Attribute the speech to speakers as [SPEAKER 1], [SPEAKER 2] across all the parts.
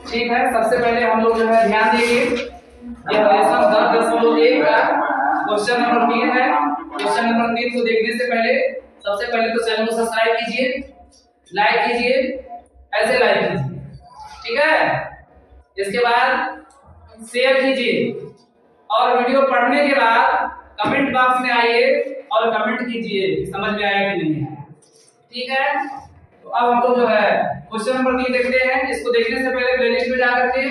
[SPEAKER 1] ठीक है, सबसे पहले हम लोग जो है ध्यान देंगे यह लेसन 10.1 का क्वेश्चन नंबर 3 है। क्वेश्चन नंबर 3 को देखने से पहले सबसे पहले तो चैनल को सब्सक्राइब कीजिए, लाइक कीजिए, ऐसे लाइक कीजिए, ठीक है। इसके बाद शेयर कीजिए और वीडियो पढ़ने के बाद कमेंट बॉक्स में आइए और कमेंट कीजिए समझ में आया कि नहीं आया, ठीक है। तो अब हम लोग जो है क्वेश्चन नंबर 3 देखते हैं। इसको देखने से पहले प्लेलिस्ट में जाकर के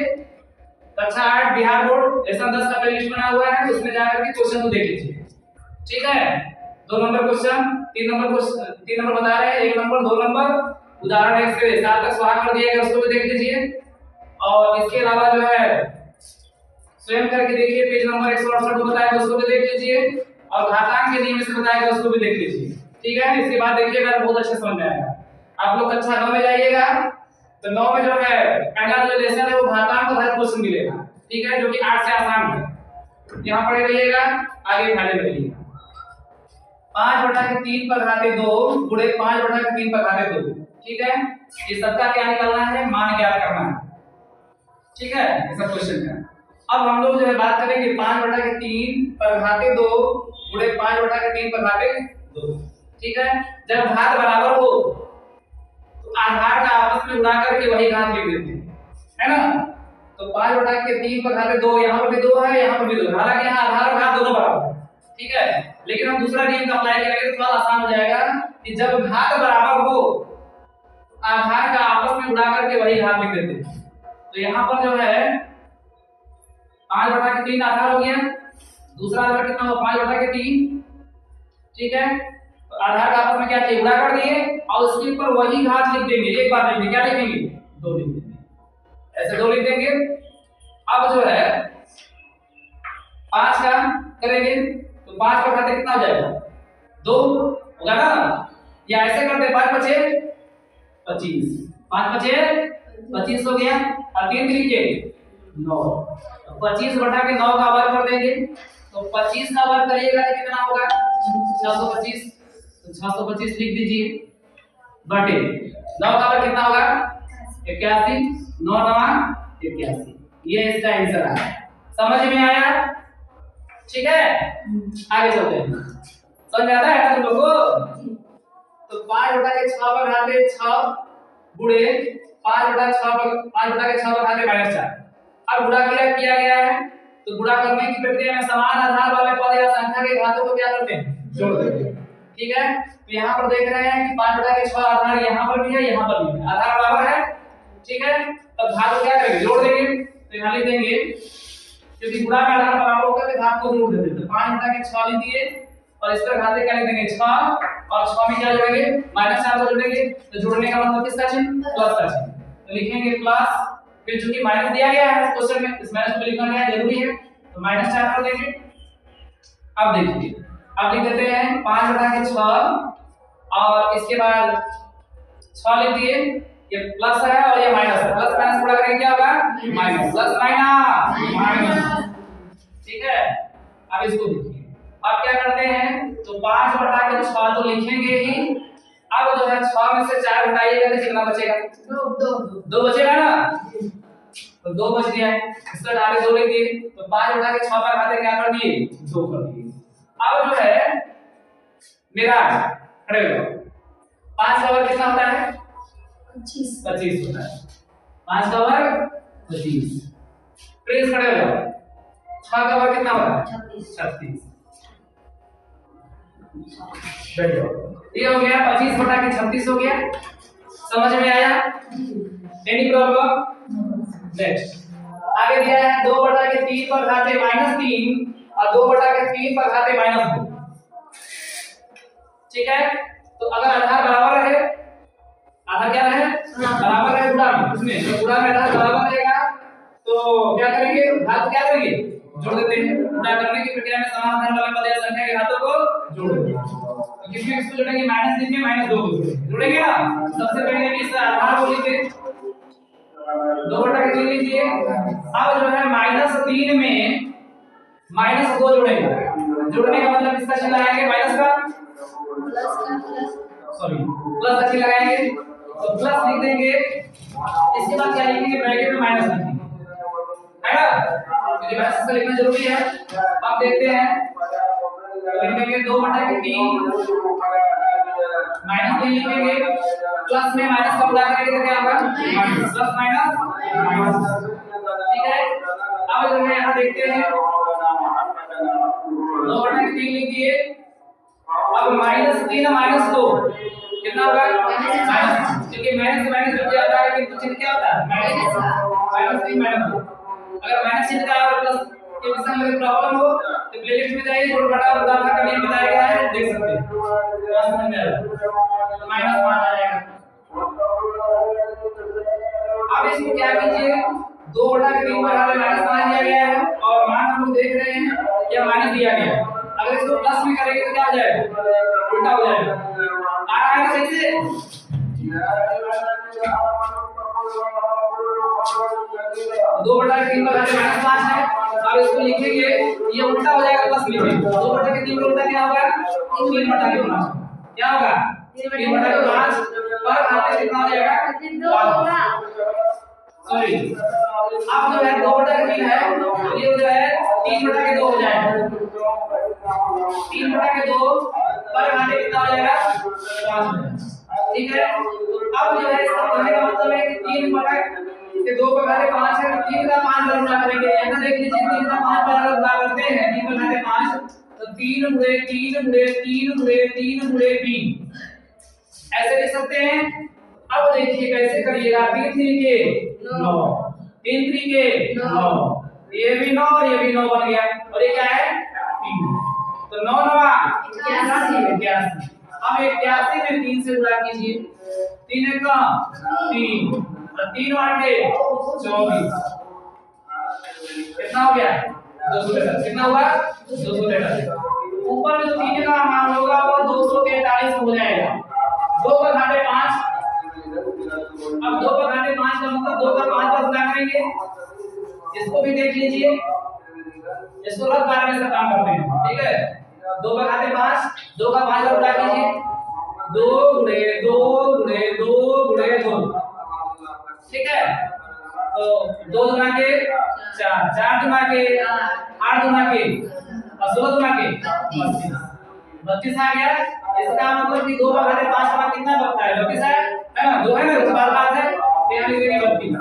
[SPEAKER 1] कक्षा 8 बिहार बोर्ड लेसन 10 का प्लेलिस्ट बना हुआ है, उसमें जाकर के क्वेश्चन को देख लीजिए, ठीक है। 2 number question, 3 number question, 3 number बता रहे हैं, 1 नंबर 2 नंबर उदाहरण 1 से 7 तक सुहाग कर दिया गया, उसको भी देख लीजिए। और इसके अलावा जो है स्वयं करके देखिए, पेज नंबर 168 को बताया उसको भी देख लीजिए और घातांक के नियम से बताया उसको भी देख लीजिए, ठीक है। इसके बाद देखिएगा बहुत अच्छे समझ में आएगा। आप लोग कक्षा 9 में जाइएगा तो 9 में जो है पहला जो लेसन है वो घातांक का क्वेश्चन मिलेगा, ठीक है, जो कि 8 से आसान है। यहां पढ़े रहिएगा, आगे फाइनल रहिएगा। 5/3 पर घाते 2 गुणे 5/3 पर घाते 2, ठीक है। ये सबका क्या निकालना है, मान ज्ञात करना है, ठीक है, ये सब क्वेश्चन है। अब हम लोग जो है बात करेंगे 5/3 पर घाते 2 गुणे 5/3 पर घाते 2, ठीक है। जब घात बराबर हो तो आधार का आपस में उड़ा करके वही घात लिख देते हैं, है ना। तो 5/3 पर घाते 2, यहाँ पर भी 2 है, यहाँ पर भी 2, हालांकि यहाँ आधार और घात दोनों बराबर है, ठीक है। लेकिन हम दूसरा नियम का अप्लाई करेंगे तो थोड़ा आसान हो जाएगा कि जब घात बराबर हो आधार का आपस में उड़ा करके वही घात लिख देते हैं। तो यहाँ पर जो है 5/3 आधार हो गया, दूसरा आधार कितना हुआ 5/3, ठीक है। तो आधार का आपस में क्या किया, गुणा कर दिए और उसके ऊपर वही घात लिख देंगे। एक बार लिखेंगे, क्या लिखेंगे, 2 लिख देंगे, ऐसे 2 लिख देंगे। अब जो है 5 का करेंगे तो 5 का घाते कितना हो जाएगा, 2 होगा ना। या ऐसे करते 5 बचे 25, 5 बचे 25 हो गया और 3 लिखे 9, 25/9 का वर्ग कर देंगे। तो 25 का वर्ग करिएगा तो कितना होगा 625, तो 625 लिख दीजिए बटे 9 का वर्ग कितना होगा 81, 9 9 81, ये इसका आंसर है। समझ में आया, ठीक है। आगे चलते हैं, समझ में आता है ना तुम लोग को। तो 5/6 पर घाते 6 गुणे 5/6 पर घाते -4। अब गुणा किया गया है तो गुणा करने की प्रक्रिया में समान आधार वाले पद या संख्या के घातों को क्या करते हैं, जोड़ देते हैं, ठीक है। तो यहाँ पर देख रहे हैं कि 5/6 आधार यहाँ पर भी है, यहाँ पर भी है, आधार बराबर है, ठीक है। तब घात को क्या करेंगे, जोड़ देंगे। तो यहाँ लिख देंगे क्योंकि गुणा का आधार बराबर होता है तो घात को जोड़ देते हैं। तो 5/6 लिख दिए और इस पर घाते क्या लिख देंगे 6 और 6 में क्या जोड़ेंगे -4 को जोड़ेंगे। तो जोड़ने का मतलब किसका चिन्ह, प्लस का चिन्ह। तो लिखेंगे प्लस, फिर चूंकि माइनस दिया गया है क्वेश्चन में, इस माइनस को लिखना क्या जरूरी है, तो -4 कर देंगे। अब देखिए, अब लिख देते हैं 5/6 और इसके बाद 6 लिख दिए, ये प्लस है और ये माइनस है, प्लस माइनस गुणा करेंगे क्या होगा माइनस, प्लस माइनस, ठीक है। अब इसको देखिए, अब क्या करते हैं तो 5/6 तो लिखेंगे ही। अब जो है 6 में से 4 घटाइएगा तो कितना बचेगा, 2 बचेगा ना, तो 2 बच गया है, इसका डाले 2 लिख दिए। तो 5/6 पर घाते क्या कर दिए 2 कर दिए। अब जो है मेरा खड़े हो 5 का वर्ग कितना होता है 25 होता है, 5 का वर्ग 25। प्लीज खड़े हो जाओ, 6 का वर्ग कितना होता है 36। बैठ जाओ, ये हो गया 25/36 हो गया। समझ में आया, एनी प्रॉब्लम। नेक्स्ट आगे दिया है 2/3 पर घाते -3 और 2/3 पर घाते -2, ठीक है। तो अगर आधार बराबर रहे, आधार क्या रहे बराबर रहे गुणा में, इसमें तो गुणा में आधार बराबर रहेगा तो क्या करेंगे, घात क्या करेंगे जोड़ देते हैं। गुणा करने की प्रक्रिया में समान आधार वाले पद या संख्या के घातों को जोड़ देते हैं। तो किसमें किसको जोड़ेंगे, -3 में -2 को जोड़ेंगे ना। सबसे पहले इस आधार को लिखते 2/3 लीजिए। अब जो है -3 में -2 जोड़ेंगे, जोड़ने का मतलब किसका चिन्ह लगाएंगे, माइनस का, सॉरी प्लस का चिन्ह लगाएंगे। तो प्लस लिख देंगे, इसके बाद क्या लिखेंगे, ब्रैकेट में माइनस लिखेंगे, है ना, क्योंकि माइनस से लिखना जरूरी है। अब देखते हैं, तो लिखेंगे 2/3 माइनस 3 लिखेंगे, प्लस में माइनस का गुणा करेंगे तो क्या होगा, प्लस माइनस, ठीक है। अब जो है यहाँ देखते हैं 2/3 लिख दिए, अब -3 -2 कितना होगा, माइनस, क्योंकि माइनस से माइनस जुड़ जाता है किंतु चिन्ह क्या होता है, -3 -2। अगर माइनस चिन्ह का और प्लस के विषय में प्रॉब्लम हो तो प्लेलिस्ट में जाइए, जोड़ घटा और गुणा का नियम बताया गया है, देख सकते हैं, तो समझ में आएगा, माइनस मान आ जाएगा। अब इसको क्या कीजिए, 2/3 पर हमें माइनस मान दिया गया है और मान हम लोग देख रहे हैं क्या माइनस दिया गया है। अगर इसको प्लस में करेंगे तो क्या हो जाएगा, उल्टा हो जाएगा। आ रहा है सही से, 2/3 पर हमें -5 है, अब इसको लिखेंगे, ये उल्टा हो जाएगा, प्लस लिखेंगे, 2/3 का उल्टा क्या होगा, 3/5, क्या होगा, 3/5 पर हमें कितना हो जाएगा, सॉरी, अब जो है 2/3 है, ये जो है 3/2 हो जाएगा, 3/2 पर हमें कितना हो जाएगा, 5, ठीक है। अब जो है इसका कहने का मतलब है कि 3/2 पर घाते 5 है, 3 का 5 बार गुणा करेंगे, यहाँ देख लीजिए 3 का 5 बार गुणा करते हैं, 3/5 तो 3 गुणे 3 गुणे 3 गुणे 3 गुणे 3 ऐसे लिख सकते हैं। अब देखिए कैसे करिएगा, 3 3 के 9, 3 3 के 9, ये भी 9 और ये भी 9 बन गया, और ये क्या है 3, तो 9 9 81। अब 81 में 3 से गुणा कीजिए, 3 1 3 और 3 8 24, कितना हो गया 243, कितना हुआ 243। ऊपर जो 3 का मान होगा वो 243 हो जाएगा, 2 पर घाते 5, अब 2 पर घाते 5 का मतलब 2 का 5 बार गुणा करेंगे, इसको भी देख लीजिए, इसको रफ कारने से काम करते हैं, ठीक है। 2 पर घाते 5, 2 का 5 बार गुणा कीजिए, 2 गुणे 2 गुणे 2 गुणे 2, ठीक है। तो 2 गुना के 4, 4 गुना के 8 गुना के और 16 गुना के 32 आ गया। इसका मतलब कि 2 पर घाते 5 का कितना बनता है, 32 है ना, 2 है ना, बात है, यहाँ लिखेंगे 32।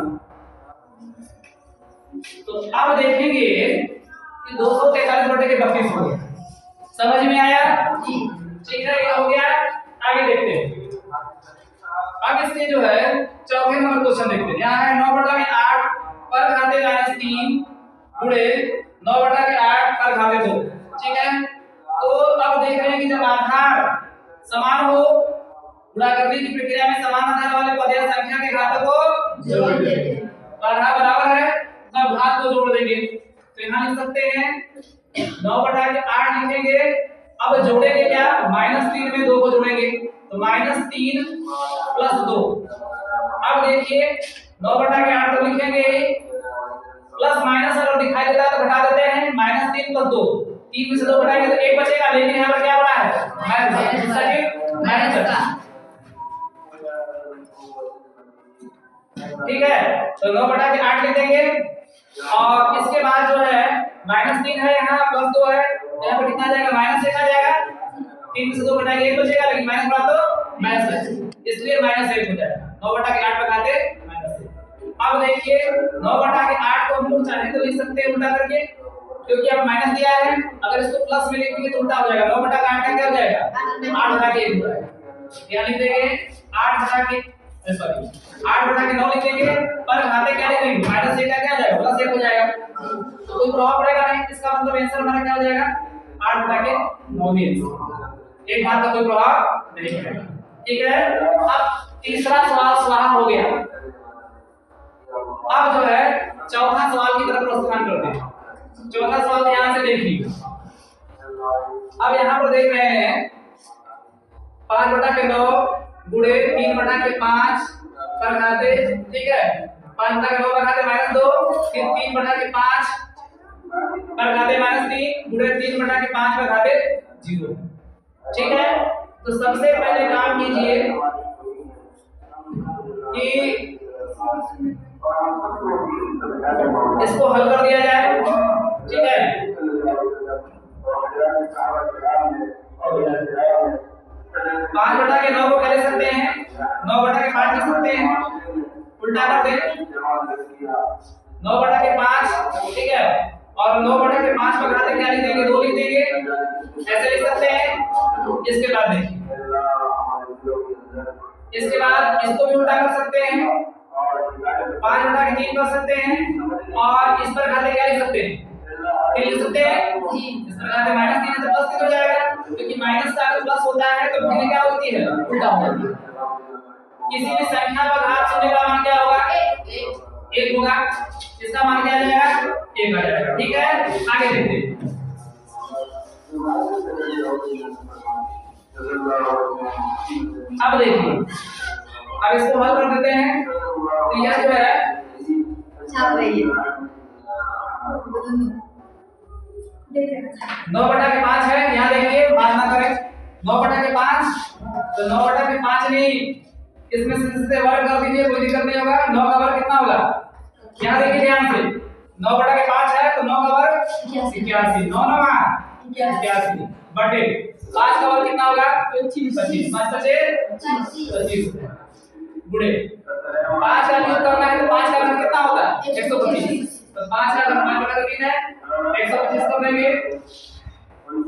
[SPEAKER 1] तो अब देखेंगे कि 243/32 हो गया, समझ में आया जी, ठीक है, ये हो गया। आगे देखते हैं, अब इसके जो है चौथे नंबर क्वेश्चन देखते हैं, यहाँ है 9/8 पर घाते -3 गुणे 9/8 पर घाते 2, ठीक है। तो अब देख रहे हैं कि जब आधार समान हो, गुणा करने की प्रक्रिया में समान आधार वाले पद या संख्या के घातों को जोड़ देंगे, आधार बराबर है तब घात को जोड़ देंगे, तो यहाँ लिख सकते हैं 9/8 लिखेंगे, अब जोड़ेंगे क्या, -3 में 2 को जोड़ेंगे, तो -3 + 2। अब देखिए 9/8 तो लिखेंगे प्लस माइनस अगर दिखाई देता है तो घटा देते हैं, -3 + 2, 3 में से 2 घटाएंगे तो 1 बचेगा, लेकिन यहाँ पर क्या बना है माइनस, ठीक है। तो 9/8 लिख देंगे, और इसके बाद जो है -3 है यहाँ + 2 है, तो यहाँ पर कितना जाएगा, -1 आ जाएगा, 3 में से 2 घटाएंगे 1 बचेगा, लेकिन माइनस बना तो माइनस है, इसलिए -1 हो जाएगा, 9/8 पर घाते -1। अब देखिए 9/8 को हम लोग चाहे तो लिख सकते हैं उल्टा करके, क्योंकि अब माइनस दिया है, अगर इसको प्लस में लिखेंगे तो उल्टा हो जाएगा, 9/8 का क्या हो जाएगा 8/1 हो जाएगा, क्या लिख देंगे 8/9 लिखेंगे, पर घाते क्या लिखेंगे -1 का क्या हो जाएगा +1 हो जाएगा, तो कोई प्रभाव पड़ेगा नहीं, इसका मतलब आंसर हमारा क्या हो जाएगा 8/9 ही आंसर, एक बात का कोई प्रभाव नहीं पड़ेगा, ठीक है। अब तीसरा सवाल स्वाहा हो गया, अब जो है चौथा सवाल की तरफ प्रस्थान करते हैं। चौथा सवाल यहां से देखिए, अब यहां पर देख रहे हैं 5/9 गुणे 3/5 पर घाते, ठीक है, 5/9 पर घाते -2, फिर 3/5 पर घाते -3 गुणे 3/5 पर घाते 0, ठीक है। तो सबसे पहले काम कीजिए कि इसको हल कर दिया जाए, ठीक है। 5/9 को क्या ले सकते हैं, 9/5 लिख सकते हैं, उल्टा कर दे 9/5, ठीक है। और 9/5 का घाते क्या लिख देंगे, 2 लिख देंगे, ऐसे लिख सकते हैं। इसके बाद देखिए, इसके बाद इसको भी उल्टा कर सकते हैं, 5/3 कर सकते हैं, और इस पर घाते क्या लिख सकते हैं, 3 लिख सकते हैं। इस पर घाते -3 है तो +3 हो जाएगा, क्योंकि माइनस का अगर प्लस होता है तो भिन्न क्या होती है, उल्टा हो जाती है। किसी भी संख्या पर घात शून्य का मान क्या होगा, 1 होगा, इसका मान क्या आ जाएगा, 1 आ जाएगा, ठीक है। आगे देखते हैं, अब देखिए, अब इसको हल कर देते हैं। तो यह जो है 9/5 है, यहाँ देखिए बात ना करें, 9/5, तो 9/5 नहीं, इसमें से वर्ग कर दीजिए, कोई दिक्कत नहीं होगा। 9 का वर्ग कितना होगा, यहाँ देखिए ध्यान से, 9/5 है तो 9 का वर्ग 81, 9 9 81 बटे 5 का वर्ग कितना होगा, 25, 5 बचे 25 गुणे 5 का योग करना है तो 5 का वर्ग कितना होगा, 125, तो 5 का वर्ग 5/3 है, 125 कर देंगे,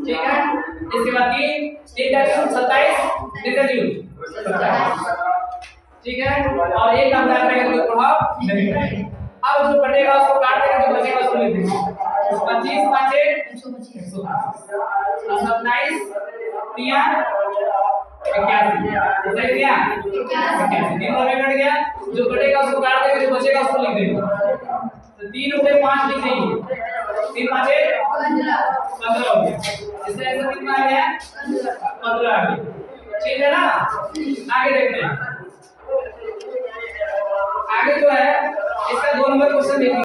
[SPEAKER 1] ठीक है। इसके बाद 3 का योग 27, 3 का योग 27, ठीक है। और एक का अंतर करेंगे तो प्रभाव नहीं पड़ेगा। अब जो कटेगा उसको काट देंगे, जो बचेगा उसको लिख देंगे, 25 5 125, 27 3 81, सही दिया 81, 3 में कट गया, जो कटेगा उसको काट देंगे, जो बचेगा उसको लिख देंगे। तो 3 × 5 लिख देंगे, 3 5 15 हो गया, इससे ऐसा कितना आ गया, 15 आ गया, ठीक है ना। आगे देखते हैं, आगे जो है इसका 2 नंबर क्वेश्चन देखिए।